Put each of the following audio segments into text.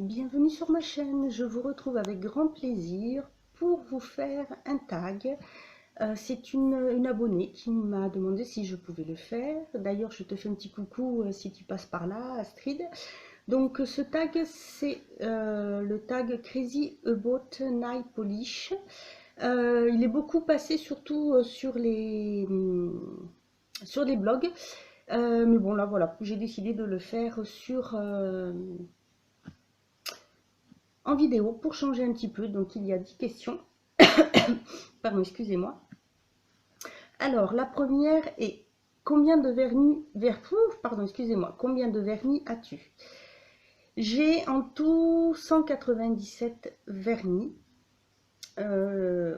Bienvenue sur ma chaîne, je vous retrouve avec grand plaisir pour vous faire un tag. C'est une abonnée qui m'a demandé si je pouvais le faire. D'ailleurs, je te fais un petit coucou si tu passes par là, Astrid. Donc ce tag, c'est le tag Crazy About Nail Polish. Il est beaucoup passé surtout sur les blogs. Mais bon, là voilà, j'ai décidé de le faire en vidéo pour changer un petit peu. Donc il y a 10 questions. Pardon, excusez-moi. Alors la première est combien de vernis combien de vernis as-tu? J'ai en tout 197 vernis.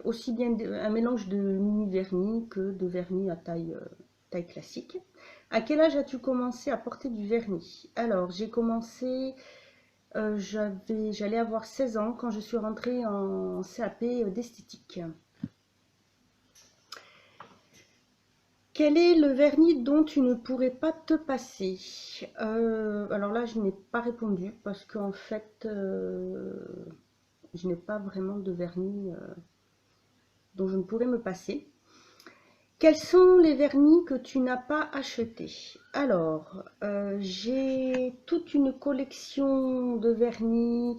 Aussi bien un mélange de mini vernis que de vernis à taille classique. À quel âge as-tu commencé à porter du vernis? Alors j'ai commencé, j'allais avoir 16 ans quand je suis rentrée en CAP d'esthétique. Quel est le vernis dont tu ne pourrais pas te passer? Alors là, je n'ai pas répondu parce qu'en fait, je n'ai pas vraiment de vernis dont je ne pourrais me passer. Quels sont les vernis que tu n'as pas achetés? Alors, j'ai toute une collection de vernis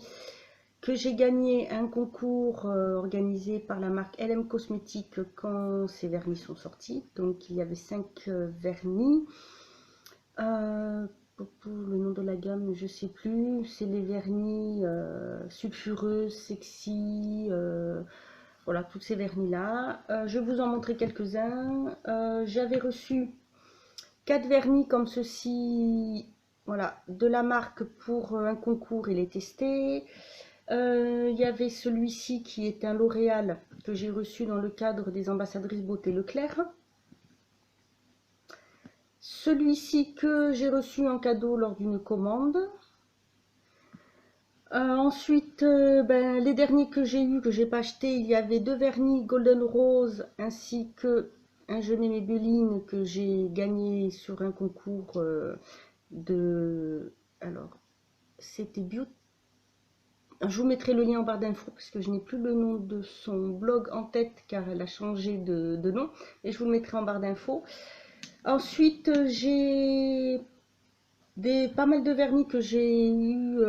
que j'ai gagné un concours organisé par la marque LM Cosmétiques quand ces vernis sont sortis. Donc il y avait 5 vernis. Pour le nom de la gamme, je sais plus. C'est les vernis sulfureux, sexy. Voilà, tous ces vernis-là. Je vais vous en montrer quelques-uns. J'avais reçu 4 vernis comme ceci, voilà, de la marque pour un concours et les tester. Il y avait celui-ci qui est un L'Oréal que j'ai reçu dans le cadre des ambassadrices beauté Leclerc. Celui-ci que j'ai reçu en cadeau lors d'une commande. Ensuite, les derniers que j'ai eu, que j'ai pas acheté, il y avait 2 vernis Golden Rose ainsi que un Jeune et Maybelline que j'ai gagné sur un concours alors, c'était Beauty. Je vous mettrai le lien en barre d'infos parce que je n'ai plus le nom de son blog en tête car elle a changé de nom. Et je vous le mettrai en barre d'infos. Ensuite, j'ai pas mal de vernis que j'ai eu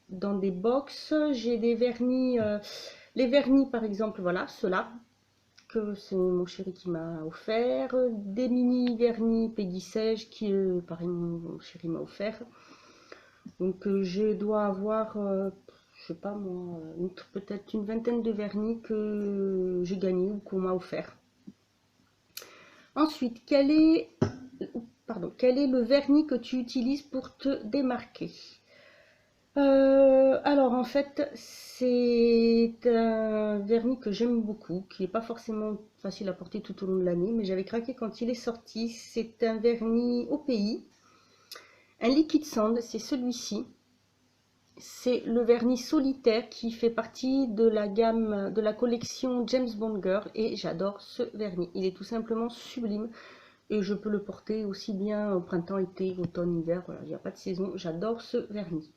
dans des box. J'ai des vernis, les vernis par exemple, voilà, ceux-là, que c'est mon chéri qui m'a offert. Des mini vernis Peggy Sage qui, pareil, mon chéri m'a offert. Donc je dois avoir, je sais pas moi, peut-être une vingtaine de vernis que j'ai gagné ou qu'on m'a offert. Ensuite, quel est le vernis que tu utilises pour te démarquer? Alors en fait, c'est un vernis que j'aime beaucoup, qui n'est pas forcément facile à porter tout au long de l'année, mais j'avais craqué quand il est sorti. C'est un vernis au pays, un liquide sand, c'est celui-ci. C'est le vernis solitaire qui fait partie de la gamme, de la collection James Bond Girl, et j'adore ce vernis. Il est tout simplement sublime et je peux le porter aussi bien au printemps, été, automne, hiver, voilà, il n'y a pas de saison, j'adore ce vernis.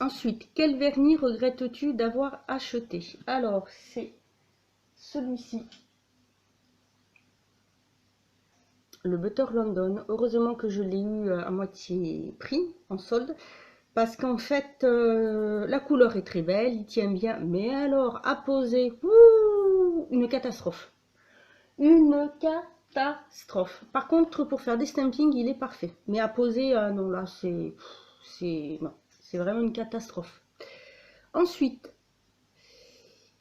Ensuite, quel vernis regrettes-tu d'avoir acheté? Alors, c'est celui-ci, le Butter London. Heureusement que je l'ai eu à moitié prix, en solde, parce qu'en fait, la couleur est très belle, il tient bien, mais alors, à poser, une catastrophe. Une catastrophe. Par contre, pour faire des stampings, il est parfait. Mais à poser, non, là, c'est vraiment une catastrophe. Ensuite,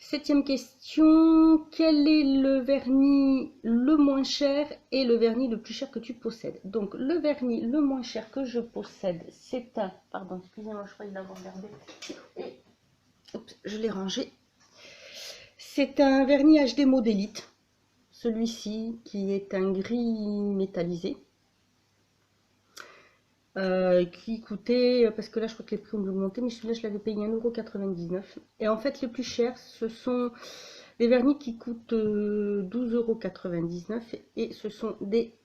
7e question, quel est le vernis le moins cher et le vernis le plus cher que tu possèdes? Donc, le vernis le moins cher que je possède, c'est un... Pardon, excusez-moi, je croyais l'avoir regardé. Et, oups, je l'ai rangé. C'est un vernis HD Modélite. Celui-ci, qui est un gris métallisé. Qui coûtait, parce que là je crois que les prix ont augmenté, mais celui-là je l'avais payé 1,99 €. Et en fait les plus chers ce sont des vernis qui coûtent 12,99 € et ce sont des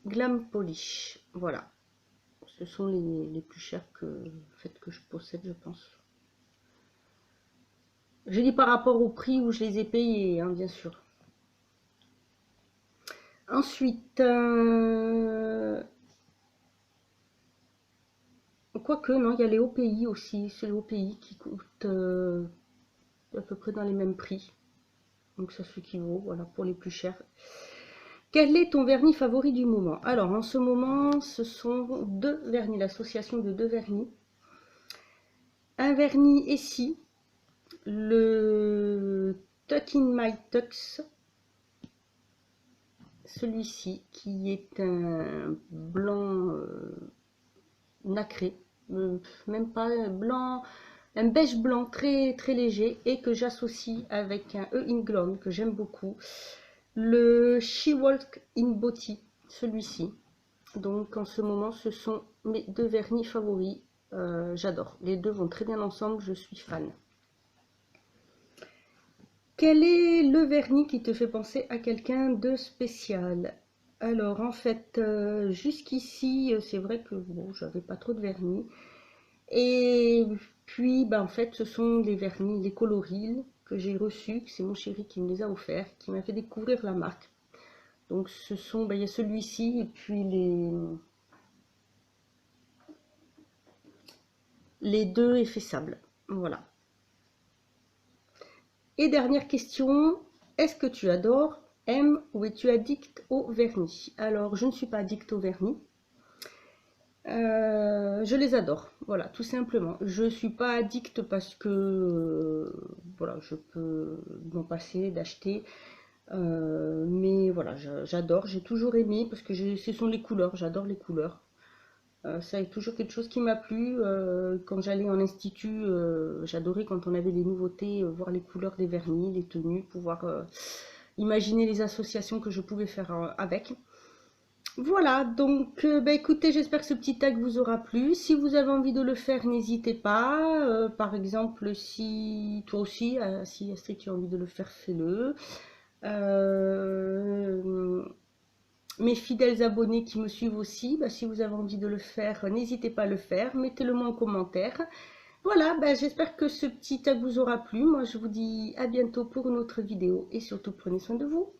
Glam Polish. Voilà, Ce sont les plus chers que je possède, je pense. Je dis par rapport au prix où je les ai payés, hein, bien sûr. Ensuite, quoique, non, il y a les OPI aussi. C'est les OPI qui coûtent à peu près dans les mêmes prix. Donc ça s'équivaut, voilà, pour les plus chers. Quel est ton vernis favori du moment? Alors, en ce moment, ce sont deux vernis, l'association de deux vernis. Un vernis Essie, le Tuck in My Tux, celui-ci, qui est un blanc nacré, même pas blanc, un beige blanc très très léger, et que j'associe avec un E England que j'aime beaucoup, le She Walk in Body, celui-ci. Donc en ce moment, ce sont mes deux vernis favoris. J'adore, les deux vont très bien ensemble, je suis fan. Quel est le vernis qui te fait penser à quelqu'un de spécial? Alors en fait, jusqu'ici, c'est vrai que bon, j'avais pas trop de vernis. Et puis, en fait, ce sont les vernis, les coloris que j'ai reçus, c'est mon chéri qui me les a offerts, qui m'a fait découvrir la marque. Donc ce sont, il y a celui-ci et puis les deux effets sable. Voilà. Et dernière question, est-ce que tu adores, aimes ou es-tu addict au vernis? Alors, je ne suis pas addict au vernis. Je les adore, voilà, tout simplement. Je ne suis pas addict parce que, voilà, je peux m'en passer, d'acheter. Mais voilà, j'adore, j'ai toujours aimé parce que ce sont les couleurs, j'adore les couleurs. Ça est toujours quelque chose qui m'a plu. Quand j'allais en institut, j'adorais quand on avait des nouveautés, voir les couleurs des vernis, les tenues, pouvoir imaginer les associations que je pouvais faire avec. Voilà, donc écoutez, j'espère que ce petit tag vous aura plu. Si vous avez envie de le faire, n'hésitez pas. Par exemple, si toi aussi, si Astrid, tu as envie de le faire, fais-le. Mes fidèles abonnés qui me suivent aussi, si vous avez envie de le faire, n'hésitez pas à le faire, mettez-le moi en commentaire. Voilà, j'espère que ce petit tag vous aura plu. Moi, je vous dis à bientôt pour une autre vidéo et surtout prenez soin de vous.